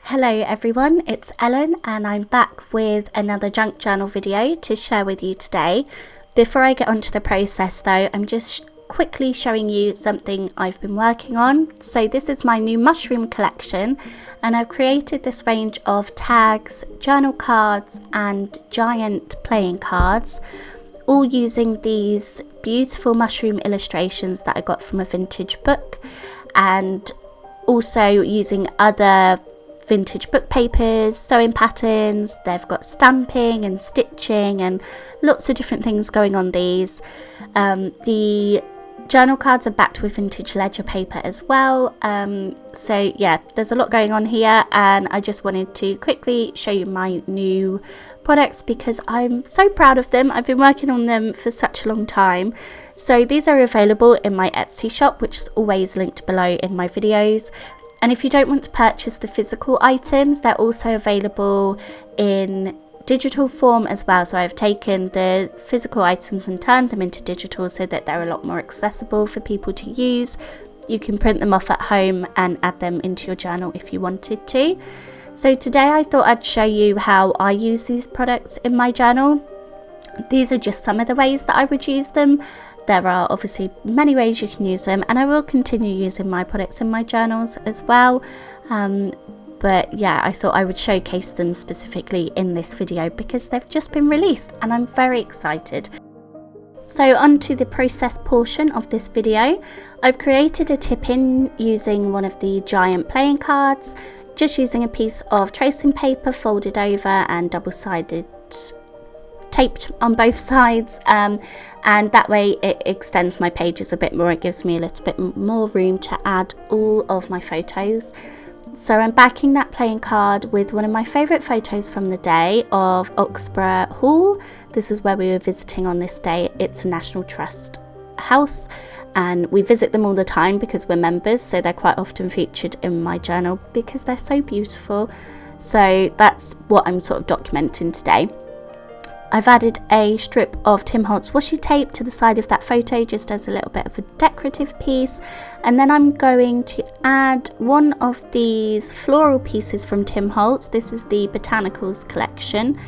Hello everyone, it's Ellen and I'm back with another junk journal video to share with you today. Before I get onto the process though, I'm just quickly showing you something I've been working on. So this is my new mushroom collection and I've created this range of tags, journal cards and giant playing cards, all using these beautiful mushroom illustrations that I got from a vintage book, and also using other vintage book papers, sewing patterns. They've got stamping and stitching and lots of different things going on these. The journal cards are backed with vintage ledger paper as well. So yeah, there's a lot going on here and I just wanted to quickly show you my new products because I'm so proud of them. I've been working on them for such a long time. So these are available in my Etsy shop, which is always linked below in my videos. And if you don't want to purchase the physical items, they're also available in digital form as well. So I've taken the physical items and turned them into digital so that they're a lot more accessible for people to use. You can print them off at home and add them into your journal if you wanted to. So today I thought I'd show you how I use these products in my journal. These are just some of the ways that I would use them. There are obviously many ways you can use them, and I will continue using my products in my journals as well. But yeah, I thought I would showcase them specifically in this video because they've just been released and I'm very excited. So on to the process portion of this video. I've created a tip-in using one of the giant playing cards, just using a piece of tracing paper folded over and double-sided taped on both sides, and that way it extends my pages a bit more. It gives me a little bit more room to add all of my photos. So I'm backing that playing card with one of my favourite photos from the day of Oxburgh Hall. This is where we were visiting on this day. It's a National Trust house and we visit them all the time because we're members, so they're quite often featured in my journal because they're so beautiful. So that's what I'm sort of documenting today. I've added a strip of Tim Holtz washi tape to the side of that photo just as a little bit of a decorative piece, and then I'm going to add one of these floral pieces from Tim Holtz. This is the Botanicals collection,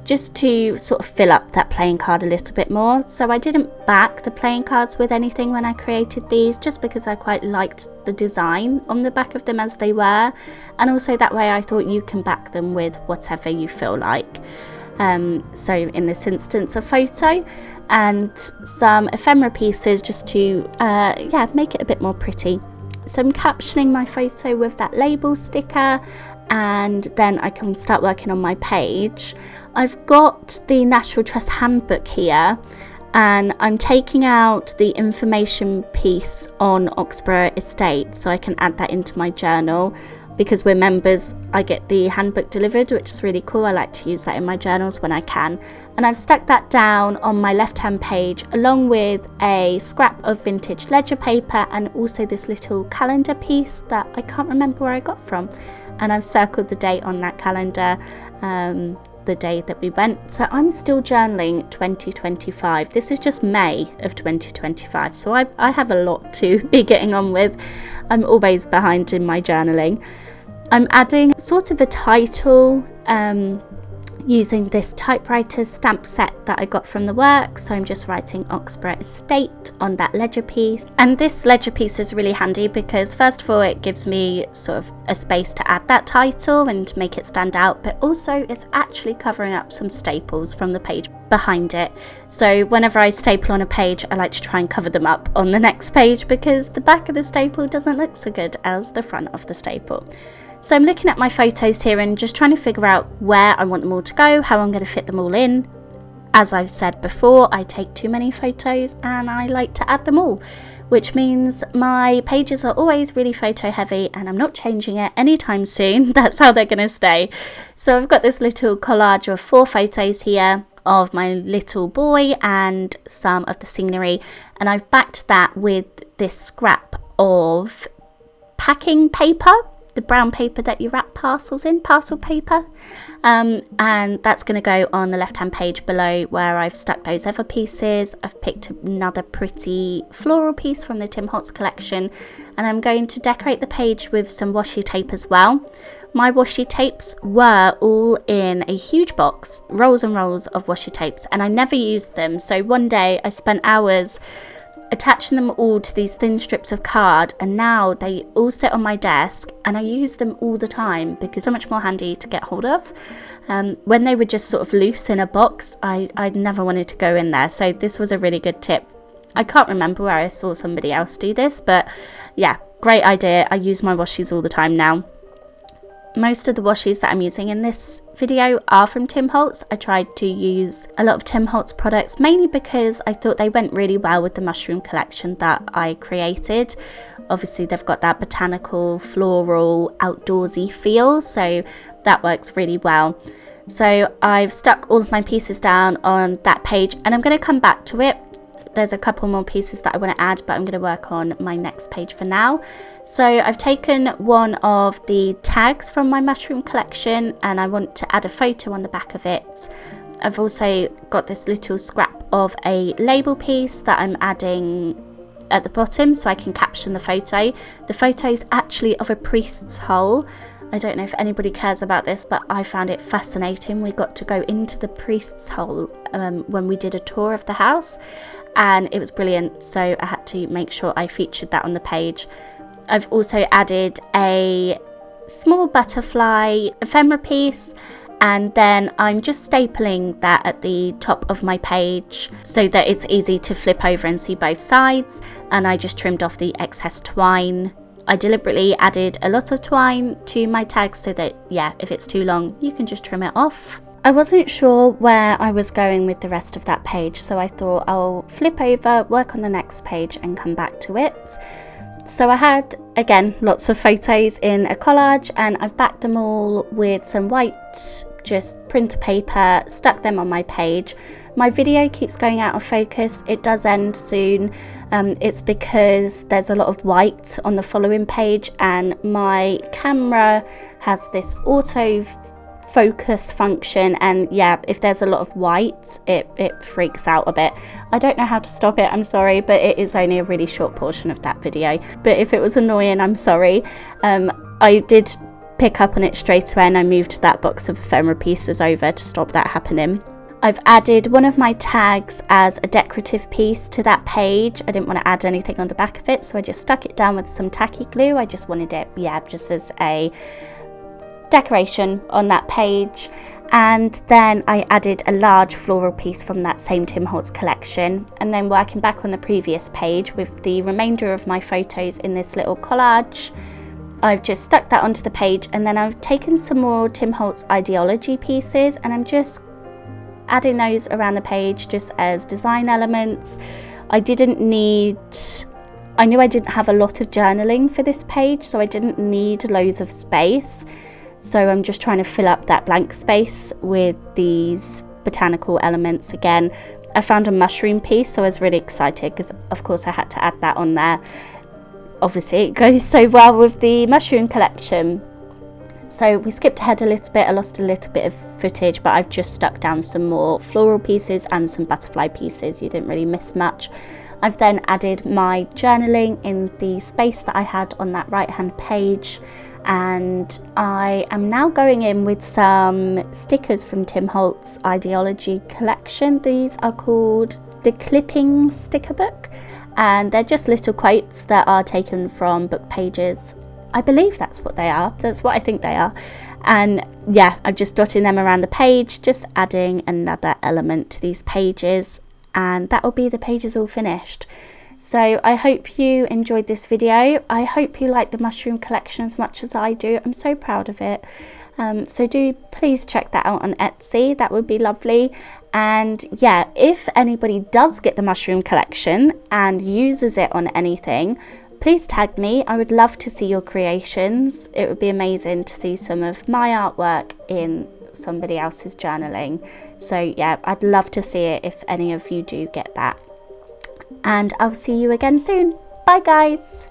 just to sort of fill up that playing card a little bit more. So I didn't back the playing cards with anything when I created these, just because I quite liked the design on the back of them as they were, and also that way I thought you can back them with whatever you feel like. So in this instance a photo and some ephemera pieces just to make it a bit more pretty. So I'm captioning my photo with that label sticker and then I can start working on my page. I've got the National Trust handbook here and I'm taking out the information piece on Oxburgh Estate so I can add that into my journal. Because we're members, I get the handbook delivered, which is really cool. I like to use that in my journals when I can. And I've stuck that down on my left-hand page along with a scrap of vintage ledger paper and also this little calendar piece that I can't remember where I got from. And I've circled the date on that calendar, the day that we went. So I'm still journaling 2025. This is just May of 2025. So I have a lot to be getting on with. I'm always behind in my journaling. I'm adding sort of a title using this typewriter stamp set that I got from the work. So I'm just writing Oxburgh Estate on that ledger piece. And this ledger piece is really handy because first of all it gives me sort of a space to add that title and to make it stand out, but also it's actually covering up some staples from the page behind it. So whenever I staple on a page I like to try and cover them up on the next page because the back of the staple doesn't look so good as the front of the staple. So I'm looking at my photos here and just trying to figure out where I want them all to go, how I'm going to fit them all in. As I've said before, I take too many photos and I like to add them all, which means my pages are always really photo heavy and I'm not changing it anytime soon. That's how they're going to stay. So I've got this little collage of 4 photos here of my little boy and some of the scenery, and I've backed that with this scrap of packing paper, the brown paper that you wrap parcels in, parcel paper, and that's going to go on the left hand page below where I've stuck those other pieces. I've picked another pretty floral piece from the Tim Holtz collection and I'm going to decorate the page with some washi tape as well. My washi tapes were all in a huge box, rolls and rolls of washi tapes, and I never used them. So one day I spent hours attaching them all to these thin strips of card, and now they all sit on my desk and I use them all the time because they're so much more handy to get hold of. When they were just sort of loose in a box, I never wanted to go in there, so this was a really good tip. I can't remember where I saw somebody else do this, but yeah, great idea. I use my washies all the time now. Most of the washies that I'm using in this video are from Tim Holtz. I tried to use a lot of Tim Holtz products, mainly because I thought they went really well with the mushroom collection that I created. Obviously they've got that botanical, floral, outdoorsy feel, so that works really well. So I've stuck all of my pieces down on that page, and I'm going to come back to it. There's a couple more pieces that I want to add, but I'm going to work on my next page for now. So I've taken one of the tags from my mushroom collection and I want to add a photo on the back of it. I've also got this little scrap of a label piece that I'm adding at the bottom so I can caption the photo. The photo is actually of a priest's hole. I don't know if anybody cares about this, but I found it fascinating. We got to go into the priest's hole when we did a tour of the house, and it was brilliant, so I had to make sure I featured that on the page. I've also added a small butterfly ephemera piece, and then I'm just stapling that at the top of my page so that it's easy to flip over and see both sides, and I just trimmed off the excess twine. I deliberately added a lot of twine to my tags so that, yeah, if it's too long, you can just trim it off. I wasn't sure where I was going with the rest of that page, so I thought I'll flip over, work on the next page and come back to it. So I had, again, lots of photos in a collage, and I've backed them all with some white, just printer paper, stuck them on my page. My video keeps going out of focus. It does end soon. It's because there's a lot of white on the following page, and my camera has this auto focus function, and yeah, if there's a lot of white, it freaks out a bit. I don't know how to stop it, I'm sorry, but it is only a really short portion of that video. But if it was annoying, I'm sorry. I did pick up on it straight away, and I moved that box of ephemera pieces over to stop that happening. I've added one of my tags as a decorative piece to that page. I didn't want to add anything on the back of it, so I just stuck it down with some tacky glue. I just wanted it, yeah, just as a decoration on that page. And then I added a large floral piece from that same Tim Holtz collection, and then working back on the previous page with the remainder of my photos in this little collage, I've just stuck that onto the page, and then I've taken some more Tim Holtz ideology pieces and I'm just adding those around the page just as design elements. I knew I didn't have a lot of journaling for this page, so I didn't need loads of space. So I'm just trying to fill up that blank space with these botanical elements again. I found a mushroom piece, so I was really excited because of course I had to add that on there. Obviously it goes so well with the mushroom collection. So we skipped ahead a little bit. I lost a little bit of footage, but I've just stuck down some more floral pieces and some butterfly pieces. You didn't really miss much. I've then added my journaling in the space that I had on that right hand page, and I am now going in with some stickers from Tim Holtz Ideology collection. These are called the Clipping Sticker Book, and they're just little quotes that are taken from book pages. I believe that's what they are. That's what I think they are. And yeah, I'm just dotting them around the page, just adding another element to these pages, and that will be the pages all finished. So I hope you enjoyed this video. I hope you like the mushroom collection as much as I do. I'm so proud of it. So do please check that out on Etsy. That would be lovely. And yeah, if anybody does get the mushroom collection and uses it on anything, please tag me. I would love to see your creations. It would be amazing to see some of my artwork in somebody else's journaling. So yeah, I'd love to see it if any of you do get that. And I'll see you again soon. Bye guys.